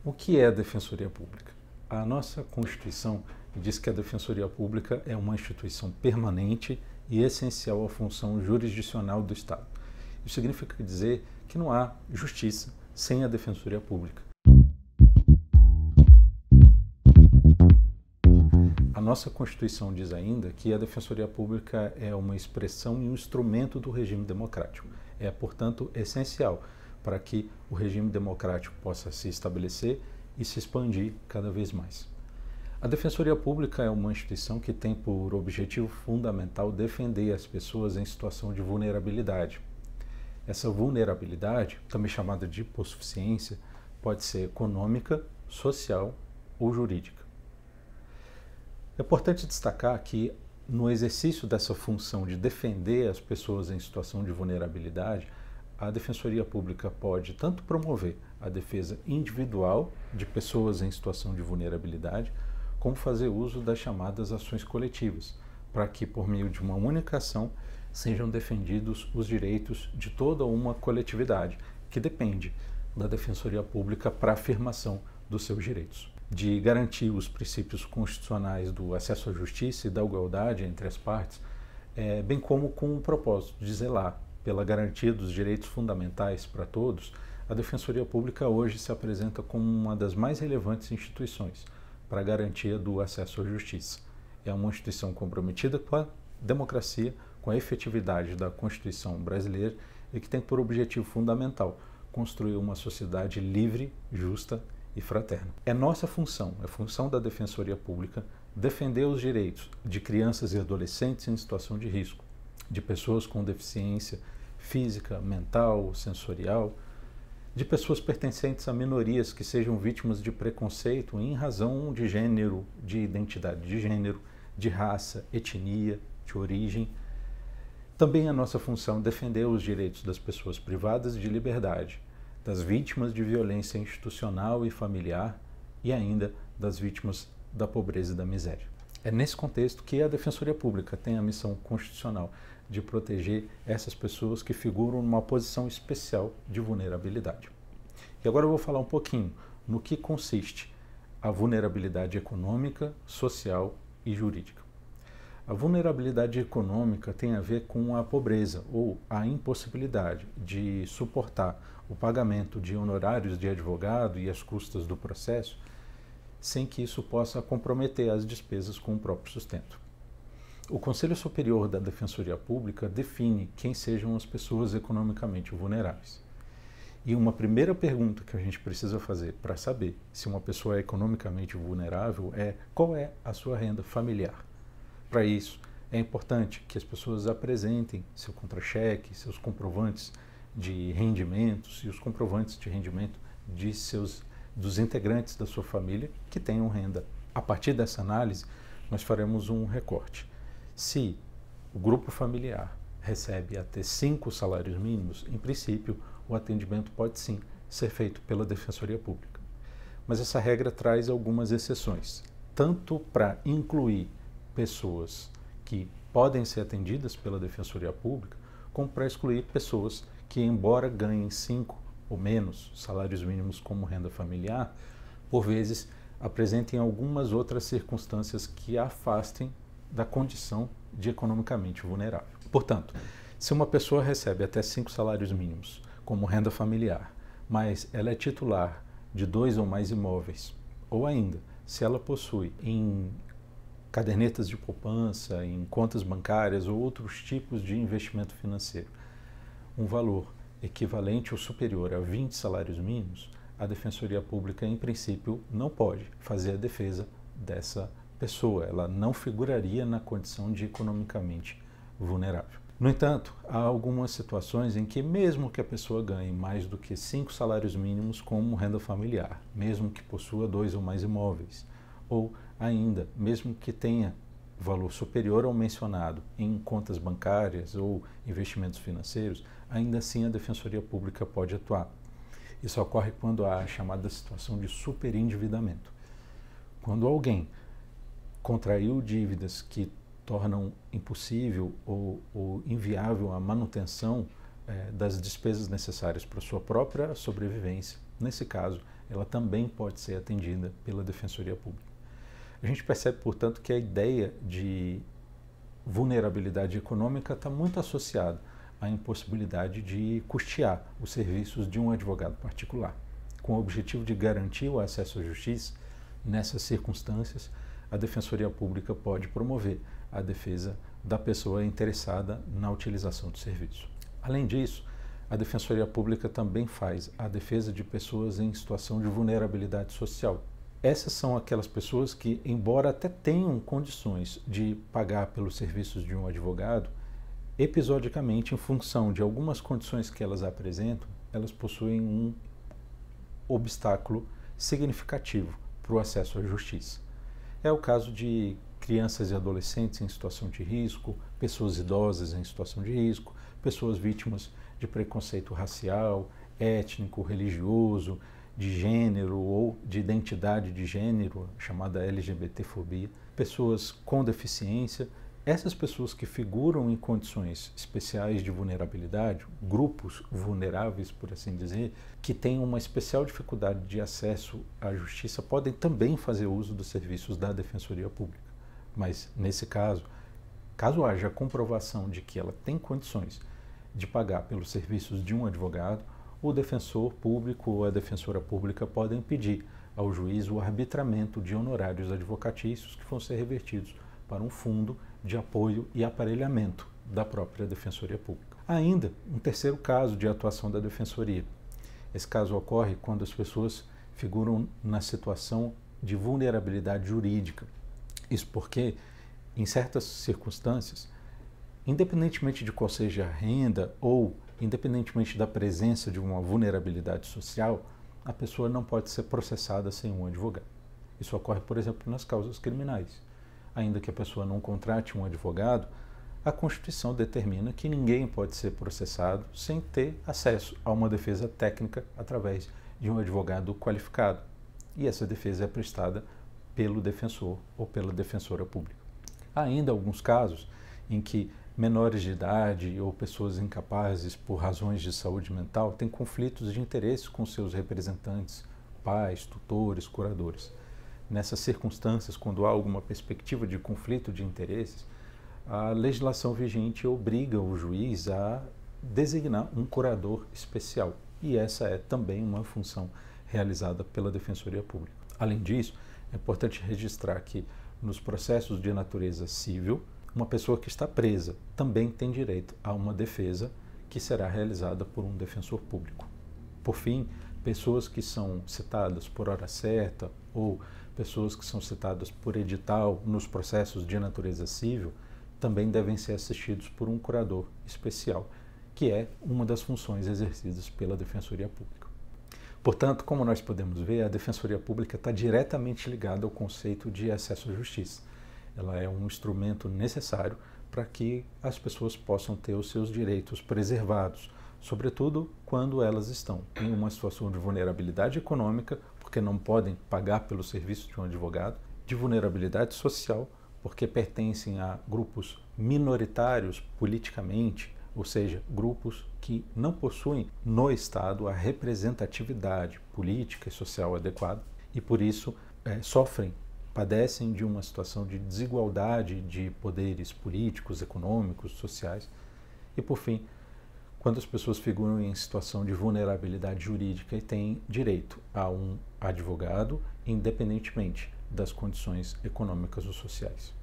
O que é a Defensoria Pública? A nossa Constituição diz que a Defensoria Pública é uma instituição permanente e essencial à função jurisdicional do Estado. Isso significa dizer que não há justiça sem a Defensoria Pública. A nossa Constituição diz ainda que a Defensoria Pública é uma expressão e um instrumento do regime democrático. É, portanto, essencial para que o regime democrático possa se estabelecer e se expandir cada vez mais. A Defensoria Pública é uma instituição que tem por objetivo fundamental defender as pessoas em situação de vulnerabilidade. Essa vulnerabilidade, também chamada de hipossuficiência, pode ser econômica, social ou jurídica. É importante destacar que, no exercício dessa função de defender as pessoas em situação de vulnerabilidade, a Defensoria Pública pode tanto promover a defesa individual de pessoas em situação de vulnerabilidade, como fazer uso das chamadas ações coletivas, para que, por meio de uma única ação, sejam defendidos os direitos de toda uma coletividade, que depende da Defensoria Pública para a afirmação dos seus direitos. De garantir os princípios constitucionais do acesso à justiça e da igualdade entre as partes, bem como com o propósito de zelar pela garantia dos direitos fundamentais para todos, a Defensoria Pública hoje se apresenta como uma das mais relevantes instituições para a garantia do acesso à justiça. É uma instituição comprometida com a democracia, com a efetividade da Constituição brasileira e que tem por objetivo fundamental construir uma sociedade livre, justa e fraterna. É nossa função, é função da Defensoria Pública, defender os direitos de crianças e adolescentes em situação de risco, de pessoas com deficiência física, mental, sensorial, de pessoas pertencentes a minorias que sejam vítimas de preconceito em razão de gênero, de identidade de gênero, de raça, etnia, de origem. Também é nossa função defender os direitos das pessoas privadas de liberdade, das vítimas de violência institucional e familiar e ainda das vítimas da pobreza e da miséria. É nesse contexto que a Defensoria Pública tem a missão constitucional de proteger essas pessoas que figuram numa posição especial de vulnerabilidade. E agora eu vou falar um pouquinho no que consiste a vulnerabilidade econômica, social e jurídica. A vulnerabilidade econômica tem a ver com a pobreza ou a impossibilidade de suportar o pagamento de honorários de advogado e as custas do processo sem que isso possa comprometer as despesas com o próprio sustento. O Conselho Superior da Defensoria Pública define quem sejam as pessoas economicamente vulneráveis. E uma primeira pergunta que a gente precisa fazer para saber se uma pessoa é economicamente vulnerável é: qual é a sua renda familiar? Para isso, é importante que as pessoas apresentem seu contra-cheque, seus comprovantes de rendimentos e os comprovantes de rendimento dos integrantes da sua família que tenham renda. A partir dessa análise, nós faremos um recorte. Se o grupo familiar recebe até 5 salários mínimos, em princípio, o atendimento pode sim ser feito pela Defensoria Pública. Mas essa regra traz algumas exceções, tanto para incluir pessoas que podem ser atendidas pela Defensoria Pública, como para excluir pessoas que, embora ganhem 5 ou menos salários mínimos como renda familiar, por vezes apresentem algumas outras circunstâncias que a afastem da condição de economicamente vulnerável. Portanto, se uma pessoa recebe até 5 salários mínimos como renda familiar, mas ela é titular de 2 ou mais imóveis, ou ainda, se ela possui em cadernetas de poupança, em contas bancárias ou outros tipos de investimento financeiro, um valor equivalente ou superior a 20 salários mínimos, a Defensoria Pública, em princípio, não pode fazer a defesa dessa pessoa. Ela não figuraria na condição de economicamente vulnerável. No entanto, há algumas situações em que, mesmo que a pessoa ganhe mais do que 5 salários mínimos como renda familiar, mesmo que possua 2 ou mais imóveis, ou ainda, mesmo que tenha valor superior ao mencionado em contas bancárias ou investimentos financeiros, ainda assim a Defensoria Pública pode atuar. Isso ocorre quando há a chamada situação de superendividamento. Quando alguém contraiu dívidas que tornam impossível ou inviável a manutenção das despesas necessárias para a sua própria sobrevivência. Nesse caso, ela também pode ser atendida pela Defensoria Pública. A gente percebe, portanto, que a ideia de vulnerabilidade econômica está muito associada à impossibilidade de custear os serviços de um advogado particular. Com o objetivo de garantir o acesso à justiça, nessas circunstâncias, a Defensoria Pública pode promover a defesa da pessoa interessada na utilização do serviço. Além disso, a Defensoria Pública também faz a defesa de pessoas em situação de vulnerabilidade social. Essas são aquelas pessoas que, embora até tenham condições de pagar pelos serviços de um advogado, episodicamente, em função de algumas condições que elas apresentam, elas possuem um obstáculo significativo para o acesso à justiça. É o caso de crianças e adolescentes em situação de risco, pessoas idosas em situação de risco, pessoas vítimas de preconceito racial, étnico, religioso, de gênero ou de identidade de gênero, chamada LGBTfobia, pessoas com deficiência. Essas pessoas que figuram em condições especiais de vulnerabilidade, grupos vulneráveis, por assim dizer, que têm uma especial dificuldade de acesso à justiça, podem também fazer uso dos serviços da Defensoria Pública. Mas, nesse caso haja a comprovação de que ela tem condições de pagar pelos serviços de um advogado, o defensor público ou a defensora pública podem pedir ao juiz o arbitramento de honorários advocatícios que vão ser revertidos para um fundo de apoio e aparelhamento da própria Defensoria Pública. Ainda, um terceiro caso de atuação da Defensoria. Esse caso ocorre quando as pessoas figuram na situação de vulnerabilidade jurídica. Isso porque, em certas circunstâncias, independentemente de qual seja a renda ou independentemente da presença de uma vulnerabilidade social, a pessoa não pode ser processada sem um advogado. Isso ocorre, por exemplo, nas causas criminais. Ainda que a pessoa não contrate um advogado, a Constituição determina que ninguém pode ser processado sem ter acesso a uma defesa técnica através de um advogado qualificado. E essa defesa é prestada pelo defensor ou pela defensora pública. Há ainda alguns casos em que menores de idade ou pessoas incapazes por razões de saúde mental têm conflitos de interesse com seus representantes, pais, tutores, curadores. Nessas circunstâncias, quando há alguma perspectiva de conflito de interesses, a legislação vigente obriga o juiz a designar um curador especial. E essa é também uma função realizada pela Defensoria Pública. Além disso, é importante registrar que nos processos de natureza civil, uma pessoa que está presa também tem direito a uma defesa que será realizada por um defensor público. Por fim, pessoas que são citadas por hora certa ou pessoas que são citadas por edital nos processos de natureza civil também devem ser assistidos por um curador especial, que é uma das funções exercidas pela Defensoria Pública. Portanto, como nós podemos ver, a Defensoria Pública está diretamente ligada ao conceito de acesso à justiça. Ela é um instrumento necessário para que as pessoas possam ter os seus direitos preservados, sobretudo quando elas estão em uma situação de vulnerabilidade econômica, porque não podem pagar pelo serviço de um advogado, de vulnerabilidade social, porque pertencem a grupos minoritários politicamente, ou seja, grupos que não possuem no Estado a representatividade política e social adequada e, por isso, padecem de uma situação de desigualdade de poderes políticos, econômicos, sociais. E, por fim, quando as pessoas figuram em situação de vulnerabilidade jurídica e têm direito a um advogado, independentemente das condições econômicas ou sociais.